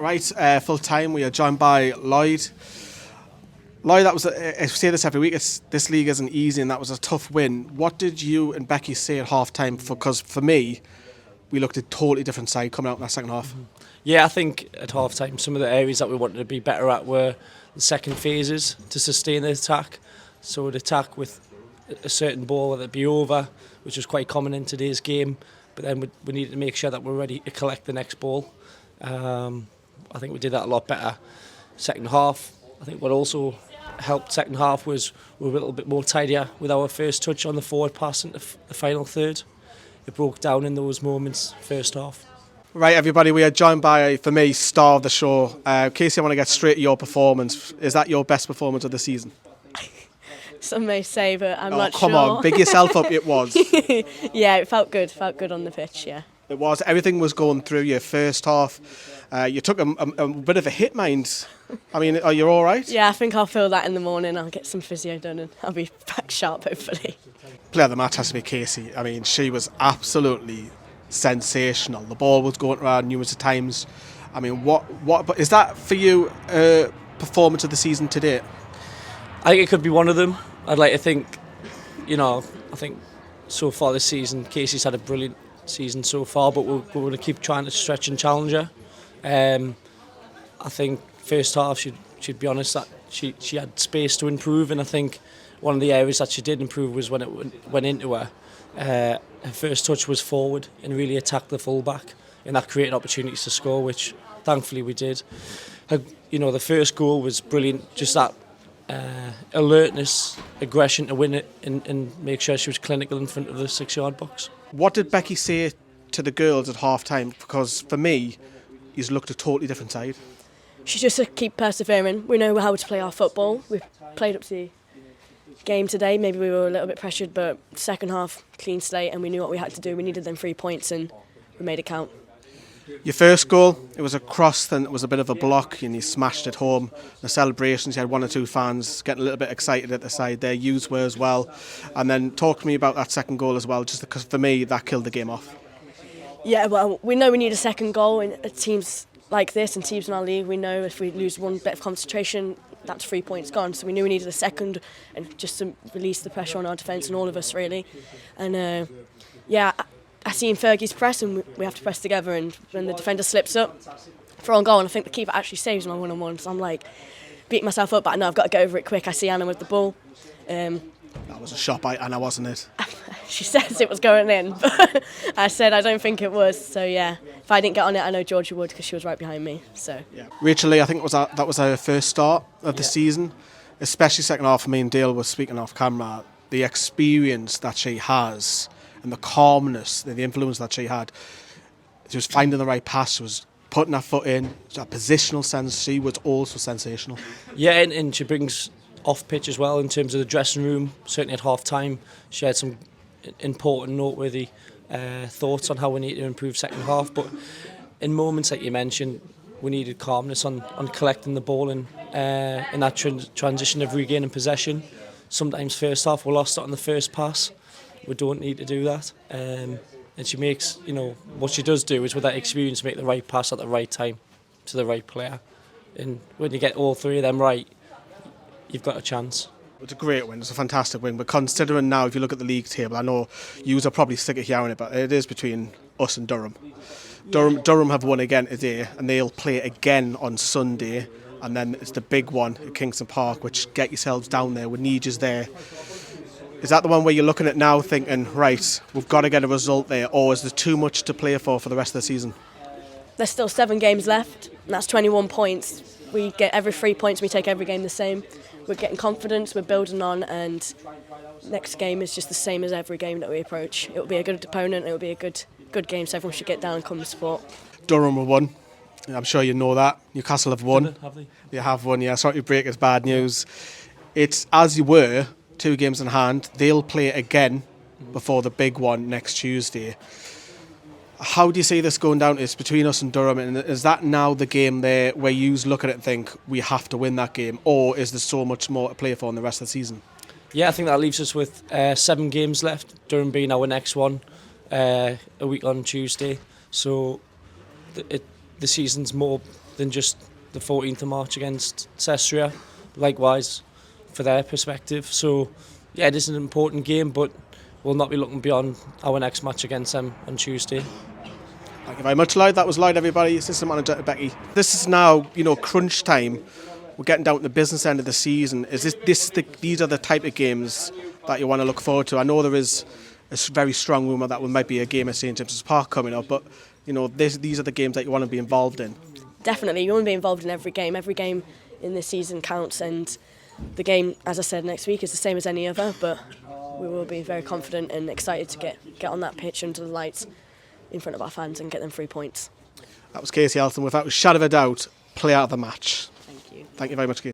Right, full time. We are joined by Lloyd. Lloyd, I say this every week. This league isn't easy, and that was a tough win. What did you and Becky say at half time? Because for me, we looked at a totally different side coming out in that second half. Yeah, I think at half time, some of the areas that we wanted to be better at were the second phases to sustain the attack. So we'd attack with a certain ball, whether it be over, which was quite common in today's game. But then we needed to make sure that we're ready to collect the next ball. I think we did that a lot better. Second half, I think what also helped second half was we were a little bit more tidier with our first touch on the forward pass into the final third. It broke down in those moments, first half. Right, everybody, we are joined by, for me, star of the show. Kacie, I want to get straight to your performance. Is that your best performance of the season? Some may say, but I'm not sure. Come on, big yourself up, it was. Yeah, it felt good on the pitch, yeah. It was. Everything was going through your first half. You took a bit of a hit, mind. I mean, are you all right? Yeah, I think I'll feel that in the morning. I'll get some physio done and I'll be back sharp, hopefully. Player of the match has to be Kacie. I mean, she was absolutely sensational. The ball was going around numerous times. I mean, what is that for you? Performance of the season to date? I think it could be one of them. I'd like to think, I think so far this season, Kacie's had a brilliant season so far, but we're going to keep trying to stretch and challenge her. I think first half, she'd be honest that she had space to improve, and I think one of the areas that she did improve was when it went into her. Her first touch was forward and really attacked the fullback, and that created opportunities to score, which thankfully we did. The first goal was brilliant, just that alertness, aggression to win it and make sure she was clinical in front of the 6-yard box. What did Becky say to the girls at half time? Because for me, he's looked a totally different side. She just to keep persevering. We know how to play our football. We've played up to the game today. Maybe we were a little bit pressured, but second half, clean slate, and we knew what we had to do. We needed them 3 points, and we made it count. Your first goal, it was a cross, then it was a bit of a block, and you smashed it home. The celebrations, you had one or two fans getting a little bit excited at the side there. Yous were as well. And then talk to me about that second goal as well, just because for me, that killed the game off. Yeah, well, we know we need a second goal in teams like this and teams in our league. We know if we lose one bit of concentration, that's 3 points gone. So we knew we needed a second, and just to release the pressure on our defence and all of us, really. And I seen Fergie's press, and we have to press together, and when the defender slips up for on goal, and I think the keeper actually saves my one-on-one, so I'm like beating myself up, but I know I've got to get over it quick. I see Anna with the ball. That was a shot by Anna, wasn't it? She says it was going in, but I said I don't think it was. So yeah, if I didn't get on it, I know Georgia would, because she was right behind me. So yeah. Rachel Lee, I think that was her first start of the season, especially second half. Me and Dale was speaking off camera. The experience that she has and the calmness, the influence that she had. She was finding the right pass. She was putting her foot in. That positional sense, she was also sensational. Yeah, and she brings off pitch as well in terms of the dressing room. Certainly at half time, she had some important, noteworthy thoughts on how we need to improve second half. But in moments like you mentioned, we needed calmness on collecting the ball and in that transition of regaining possession. Sometimes first half we lost it on the first pass. We don't need to do that. And she makes, what she does do is with that experience make the right pass at the right time to the right player. And when you get all three of them right, you've got a chance. It's a great win. It's a fantastic win. But considering now, if you look at the league table, I know you are probably sick of hearing it, but it is between us and Durham. Durham have won again today, and they'll play again on Sunday. And then it's the big one at Kingston Park, which get yourselves down there. We need you there. Is that the one where you're looking at now thinking, right, we've got to get a result there, or is there too much to play for the rest of the season? There's still 7 games left, and that's 21 points. We get every 3 points, we take every game the same. We're getting confidence, we're building on, and next game is just the same as every game that we approach. It will be a good opponent, it will be a good game, so everyone should get down and come and support. Durham have won. I'm sure you know that. Newcastle have won. Have they? They have won, yeah. Sorry to break, it's bad news. It's as you were, 2 games in hand. They'll play again before the big one next Tuesday. How do you see this going down? It's between us and Durham, and is that now the game there where you look at it and think we have to win that game, or is there so much more to play for in the rest of the season? Yeah, I think that leaves us with 7 games left, Durham being our next one, a week on Tuesday. So the season's more than just the 14th of March against Cestria. Likewise, for their perspective. So, yeah, it is an important game, but we'll not be looking beyond our next match against them on Tuesday. Thank you very much, Lloyd. That was Lloyd, everybody. Assistant manager Becky. This is now, crunch time. We're getting down to the business end of the season. These are the type of games that you want to look forward to? I know there is a very strong rumour that there might be a game at St James's Park coming up, but these are the games that you want to be involved in. Definitely, you want to be involved in every game. Every game in this season counts, and the game, as I said, next week is the same as any other, but we will be very confident and excited to get on that pitch under the lights in front of our fans and get them 3 points. That was Kacie Elson, without a shadow of a doubt, player of the match. Thank you. Thank you very much, Kacie.